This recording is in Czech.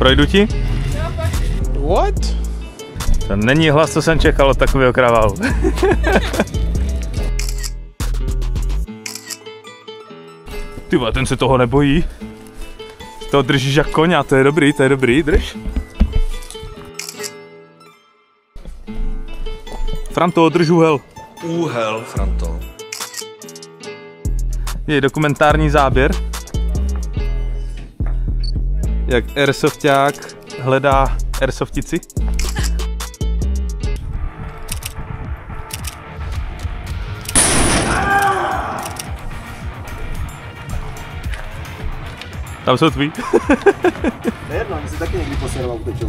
Projdu ti? What? To není hlas, co jsem čekal od takového kravalu. Ty vole, ten se toho nebojí. To držíš jak koně, to je dobrý, drž. Franto, drž úhel. Úhel, Franto. Je dokumentární záběr. Jak airsofták hledá airsoftici. Tam jsou tví. Nejedno, my si taky někdy poserval utečou.